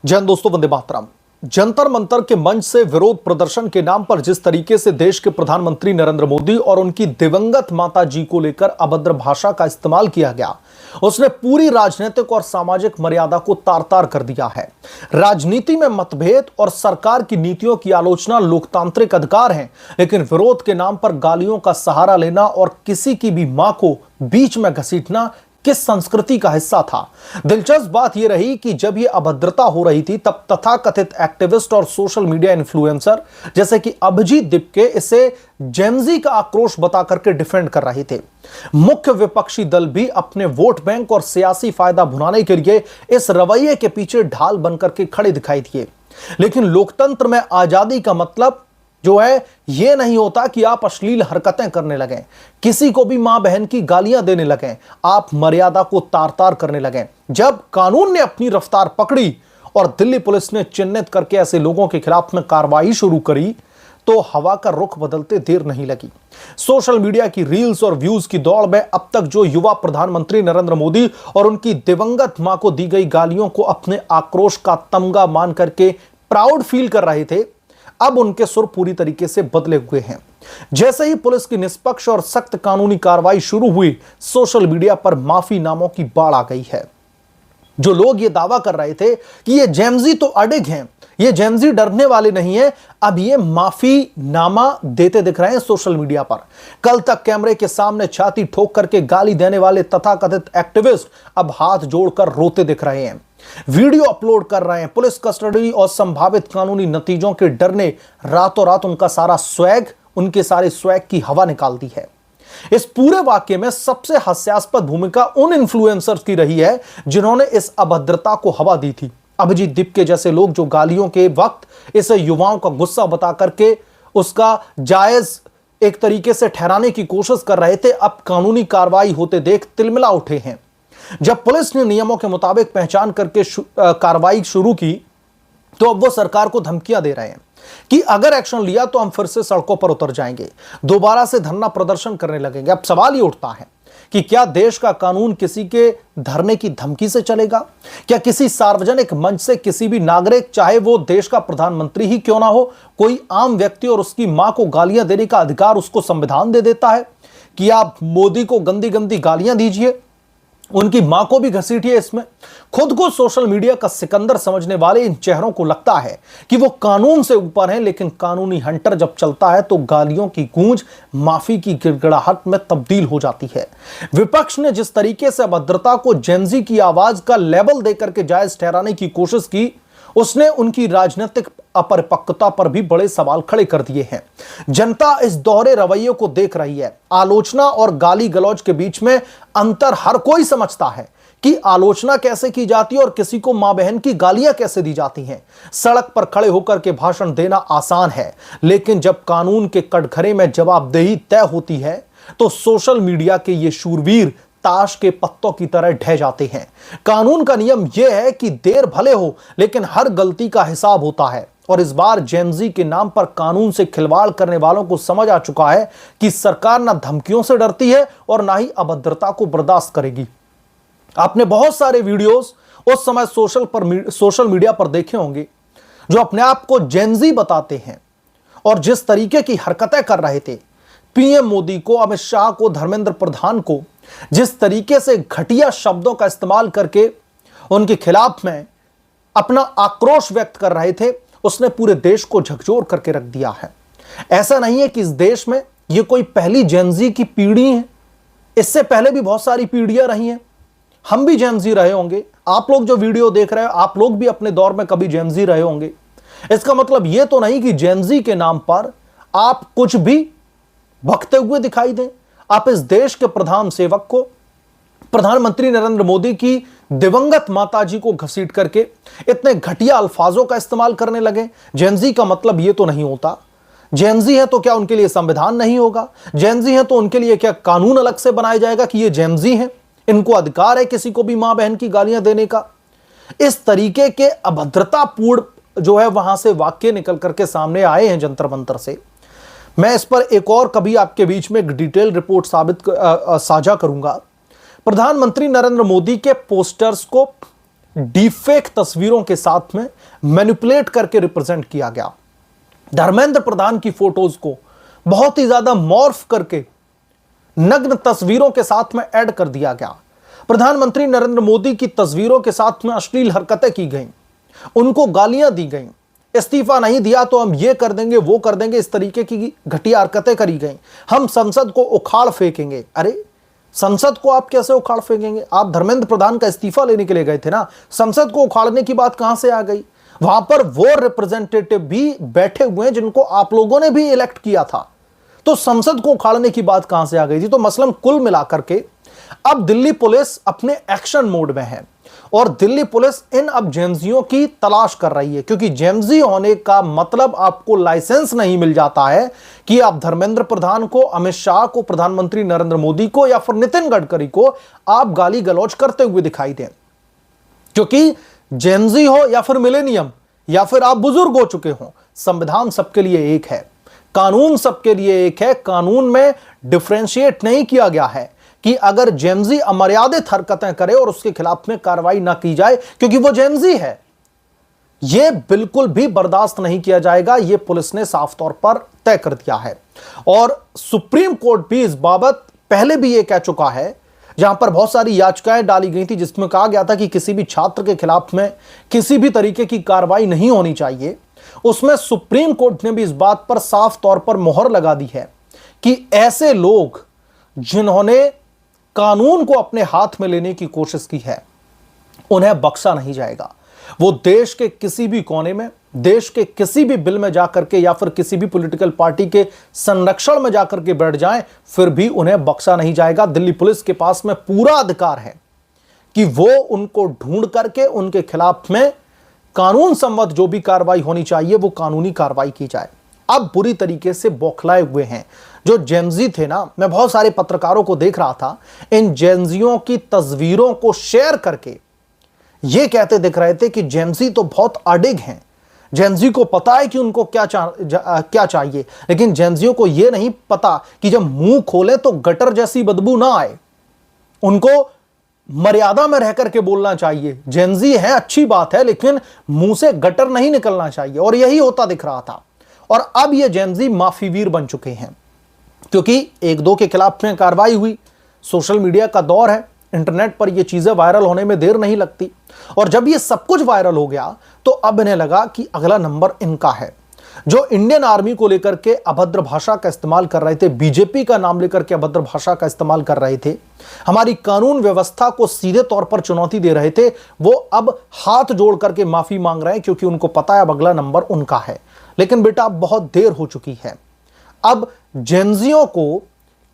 जय हिंद दोस्तों, वंदे मातरम। जंतर मंतर के मंच से विरोध प्रदर्शन के नाम पर जिस तरीके से देश के प्रधानमंत्री नरेंद्र मोदी और उनकी दिवंगत माता जी को लेकर अभद्र भाषा का इस्तेमाल किया गया, उसने पूरी राजनीतिक और सामाजिक मर्यादा को तार तार कर दिया है। राजनीति में मतभेद और सरकार की नीतियों की आलोचना लोकतांत्रिक अधिकार है, लेकिन विरोध के नाम पर गालियों का सहारा लेना और किसी की भी मां को बीच में घसीटना किस संस्कृति का हिस्सा था। दिलचस्प बात यह रही कि जब यह अभद्रता हो रही थी, तब तथाकथित एक्टिविस्ट और सोशल मीडिया इन्फ्लुएंसर जैसे कि अभिजीत दीपके इसे जेनजी का आक्रोश बता करके डिफेंड कर रहे थे। मुख्य विपक्षी दल भी अपने वोट बैंक और सियासी फायदा भुनाने के लिए इस रवैये के पीछे ढाल बनकर के खड़े दिखाई दिए। लेकिन लोकतंत्र में आजादी का मतलब जो है यह नहीं होता कि आप अश्लील हरकतें करने लगें, किसी को भी मां बहन की गालियां देने लगें, आप मर्यादा को तार तार करने लगें। जब कानून ने अपनी रफ्तार पकड़ी और दिल्ली पुलिस ने चिन्हित करके ऐसे लोगों के खिलाफ में कार्रवाई शुरू करी, तो हवा का रुख बदलते देर नहीं लगी। सोशल मीडिया की रील्स और व्यूज की दौड़ में अब तक जो युवा प्रधानमंत्री नरेंद्र मोदी और उनकी दिवंगत मां को दी गई गालियों को अपने आक्रोश का तमगा मान करके प्राउड फील कर रहे थे, अब उनके सुर पूरी तरीके से बदले हुए हैं। जैसे ही पुलिस की निष्पक्ष और सख्त कानूनी कार्रवाई शुरू हुई, सोशल मीडिया पर माफी नामों की बाढ़ आ गई है। जो लोग ये दावा कर रहे थे कि ये जेनजी तो अडिग हैं, ये जेनजी डरने वाले नहीं है, अब ये माफी नामा देते दिख रहे हैं सोशल मीडिया पर। कल तक कैमरे के सामने छाती ठोक करके गाली देने वाले तथाकथित एक्टिविस्ट अब हाथ जोड़कर रोते दिख रहे हैं, वीडियो अपलोड कर रहे हैं। पुलिस कस्टडी और संभावित कानूनी नतीजों के डर ने रातों रात उनका सारा स्वैग, उनके सारे स्वैग की हवा निकाल दी है। इस पूरे वाक्य में सबसे हास्यास्पद भूमिका उन इन्फ्लुएंसर्स की रही है जिन्होंने इस अभद्रता को हवा दी थी। अभिजीत दीपके जैसे लोग जो गालियों के वक्त इसे युवाओं का गुस्सा बता करके उसका जायज एक तरीके से ठहराने की कोशिश कर रहे थे, अब कानूनी कार्रवाई होते देख तिलमिला उठे हैं। जब पुलिस ने नियमों के मुताबिक पहचान करके कार्रवाई शुरू की, तो अब वो सरकार को धमकियां दे रहे हैं कि अगर एक्शन लिया तो हम फिर से सड़कों पर उतर जाएंगे, दोबारा से धरना प्रदर्शन करने लगेंगे। अब सवाल ये उठता है कि क्या देश का कानून किसी के धरने की धमकी से चलेगा? क्या किसी सार्वजनिक मंच से किसी भी नागरिक, चाहे वो देश का प्रधानमंत्री ही क्यों ना हो, कोई आम व्यक्ति और उसकी मां को गालियां देने का अधिकार उसको संविधान दे देता है कि आप मोदी को गंदी गंदी गालियां दीजिए, उनकी मां को भी घसीटिए? इसमें खुद को सोशल मीडिया का सिकंदर समझने वाले इन चेहरों को लगता है कि वो कानून से ऊपर हैं, लेकिन कानूनी हंटर जब चलता है तो गालियों की गूंज माफी की गिड़गिड़ाहट में तब्दील हो जाती है। विपक्ष ने जिस तरीके से अभद्रता को जेनजी की आवाज का लेवल देकर के जायज ठहराने की कोशिश की, उसने उनकी राजनीतिक अपरिपक्वता पर भी बड़े सवाल खड़े कर दिए हैं। जनता इस दोहरे रवैये को देख रही है। आलोचना और गाली गलौज के बीच में अंतर हर कोई समझता है कि आलोचना कैसे की जाती है और किसी को मां बहन की गालियां कैसे दी जाती हैं। सड़क पर खड़े होकर के भाषण देना आसान है, लेकिन जब कानून के कटघरे में जवाबदेही तय होती है तो सोशल मीडिया के ये शूरवीर ताश के पत्तों की तरह ढह जाते हैं। कानून का नियम यह है कि देर भले हो, लेकिन हर गलती का हिसाब होता है। और इस बार जेनजी के नाम पर कानून से खिलवाड़ करने वालों को समझ आ चुका है कि सरकार ना धमकियों से डरती है और ना ही अभद्रता को बर्दाश्त करेगी। आपने बहुत सारे वीडियोस उस समय सोशल मीडिया पर देखे होंगे जो अपने आप को जेनजी बताते हैं और जिस तरीके की हरकतें कर रहे थे। पीएम मोदी को, अमित शाह को, धर्मेंद्र प्रधान को जिस तरीके से घटिया शब्दों का इस्तेमाल करके उनके खिलाफ में अपना आक्रोश व्यक्त कर रहे थे, उसने पूरे देश को झकझोर करके रख दिया है। ऐसा नहीं है कि इस देश में यह कोई पहली जेनजी की पीढ़ी है, इससे पहले भी बहुत सारी पीढ़ियां रही हैं। हम भी जेनजी रहे होंगे, आप लोग जो वीडियो देख रहे हो आप लोग भी अपने दौर में कभी जेनजी रहे होंगे। इसका मतलब यह तो नहीं कि जेनजी के नाम पर आप कुछ भी बकते हुए दिखाई दें। आप इस देश के प्रधान सेवक को, प्रधानमंत्री नरेंद्र मोदी की दिवंगत माताजी को घसीट करके इतने घटिया अल्फाजों का इस्तेमाल करने लगे। जेनजी का मतलब यह तो नहीं होता। जेनजी है तो क्या उनके लिए संविधान नहीं होगा? जेनजी है तो उनके लिए क्या कानून अलग से बनाया जाएगा कि ये जेनजी हैं, इनको अधिकार है किसी को भी मां बहन की गालियां देने का? इस तरीके के अभद्रतापूर्ण जो है वहां से वाक्य निकल करके सामने आए हैं जंतर मंतर से। मैं इस पर एक और कभी आपके बीच में एक डिटेल रिपोर्ट साझा करूंगा। प्रधानमंत्री नरेंद्र मोदी के पोस्टर्स को डीफेक तस्वीरों के साथ में मैनिपुलेट करके रिप्रेजेंट किया गया। धर्मेंद्र प्रधान की फोटोज को बहुत ही ज्यादा मॉर्फ करके नग्न तस्वीरों के साथ में ऐड कर दिया गया। प्रधानमंत्री नरेंद्र मोदी की तस्वीरों के साथ में अश्लील हरकतें की गई, उनको गालियां दी गई, इस्तीफा नहीं दिया तो हम ये कर देंगे वो कर देंगे, इस तरीके की घटिया हरकतें करी गई। हम संसद को उखाड़ फेंकेंगे। अरे संसद को आप कैसे उखाड़ फेंकेंगे? आप धर्मेंद्र प्रधान का इस्तीफा लेने के लिए गए थे ना, संसद को उखाड़ने की बात कहां से आ गई? वहां पर वो रिप्रेजेंटेटिव भी बैठे हुए हैं जिनको आप लोगों ने भी इलेक्ट किया था, तो संसद को उखाड़ने की बात कहां से आ गई थी? तो मसलन कुल मिलाकर के अब दिल्ली पुलिस अपने एक्शन मोड में है और दिल्ली पुलिस इन अब जेएमजीओ की तलाश कर रही है, क्योंकि जेएमजी होने का मतलब आपको लाइसेंस नहीं मिल जाता है कि आप धर्मेंद्र प्रधान को, अमित शाह को, प्रधानमंत्री नरेंद्र मोदी को या फिर नितिन गडकरी को आप गाली गलौज करते हुए दिखाई दें। क्योंकि जेएमजी हो या फिर मिलेनियम या फिर आप बुजुर्ग हो चुके हो, संविधान सबके लिए एक है, कानून सबके लिए एक है। कानून में डिफरेंशिएट नहीं किया गया है कि अगर जेएमजी अमर्यादित हरकतें करे और उसके खिलाफ में कार्रवाई ना की जाए क्योंकि वो जेएमजी है, यह बिल्कुल भी बर्दाश्त नहीं किया जाएगा। यह पुलिस ने साफ तौर पर तय कर दिया है और सुप्रीम कोर्ट भी इस बाबत पहले भी यह कह चुका है, जहां पर बहुत सारी याचिकाएं डाली गई थी जिसमें कहा गया था कि किसी भी छात्र के खिलाफ में किसी भी तरीके की कार्रवाई नहीं होनी चाहिए। उसमें सुप्रीम कोर्ट ने भी इस बात पर साफ तौर पर मोहर लगा दी है कि ऐसे लोग जिन्होंने कानून को अपने हाथ में लेने की कोशिश की है, उन्हें बख्शा नहीं जाएगा। वो देश के किसी भी कोने में, देश के किसी भी बिल में जाकर के या फिर किसी भी पॉलिटिकल पार्टी के संरक्षण में जाकर के बैठ जाएं, फिर भी उन्हें बख्शा नहीं जाएगा। दिल्ली पुलिस के पास में पूरा अधिकार है कि वो उनको ढूंढ करके उनके खिलाफ में कानून सम्मत जो भी कार्रवाई होनी चाहिए वो कानूनी कार्रवाई की जाए। अब बुरी तरीके से बौखलाए हुए हैं जो जेएमजी थे ना। मैं बहुत सारे पत्रकारों को देख रहा था, इन जेएमजीओं की तस्वीरों को शेयर करके ये कहते दिख रहे थे कि जेएमजी तो बहुत अडिग हैं, जेएमजी को पता है कि उनको क्या चाहिए, लेकिन जेएमजीओ को यह नहीं पता कि जब मुंह खोले तो गटर जैसी बदबू ना आए। उनको मर्यादा में रह करके बोलना चाहिए। जेएमजी है अच्छी बात है, लेकिन मुंह से गटर नहीं निकलना चाहिए, और यही होता दिख रहा था। और अब ये जेएमजी माफीवीर बन चुके हैं क्योंकि एक दो के खिलाफ में कार्रवाई हुई। सोशल मीडिया का दौर है, इंटरनेट पर ये चीजें वायरल होने में देर नहीं लगती, और जब ये सब कुछ वायरल हो गया तो अब इन्हें लगा कि अगला नंबर इनका है। जो इंडियन आर्मी को लेकर के अभद्र भाषा का इस्तेमाल कर रहे थे, बीजेपी का नाम लेकर के अभद्र भाषा का इस्तेमाल कर रहे थे, हमारी कानून व्यवस्था को सीधे तौर पर चुनौती दे रहे थे, वो अब हाथ जोड़ करके माफी मांग रहे हैं क्योंकि उनको पता है अब अगला नंबर उनका है। लेकिन बेटा अब बहुत देर हो चुकी है। अब जेएमजीओ को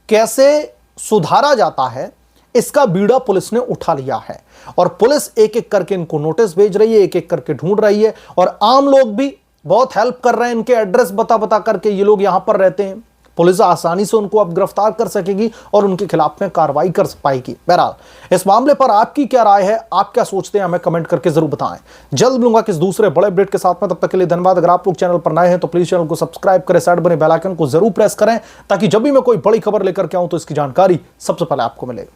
कैसे सुधारा जाता है इसका बीड़ा पुलिस ने उठा लिया है, और पुलिस एक एक करके इनको नोटिस भेज रही है, एक एक करके ढूंढ रही है, और आम लोग भी बहुत हेल्प कर रहे हैं। इनके एड्रेस बता बता करके ये लोग यहां पर रहते हैं, पुलिस आसानी से उनको अब गिरफ्तार कर सकेगी और उनके खिलाफ में कार्रवाई कर पाएगी। बहरहाल इस मामले पर आपकी क्या राय है, आप क्या सोचते हैं, हमें कमेंट करके जरूर बताएं। जल्द मिलूंगा किस दूसरे बड़े अपडेट के साथ में, तब तक के लिए धन्यवाद। अगर आप लोग चैनल पर नए हैं तो प्लीज चैनल को सब्सक्राइब करें, साइड बने बेल आइकन को जरूर प्रेस करें ताकि जब भी मैं कोई बड़ी खबर लेकर के आऊं तो इसकी जानकारी सबसे पहले आपको मिले।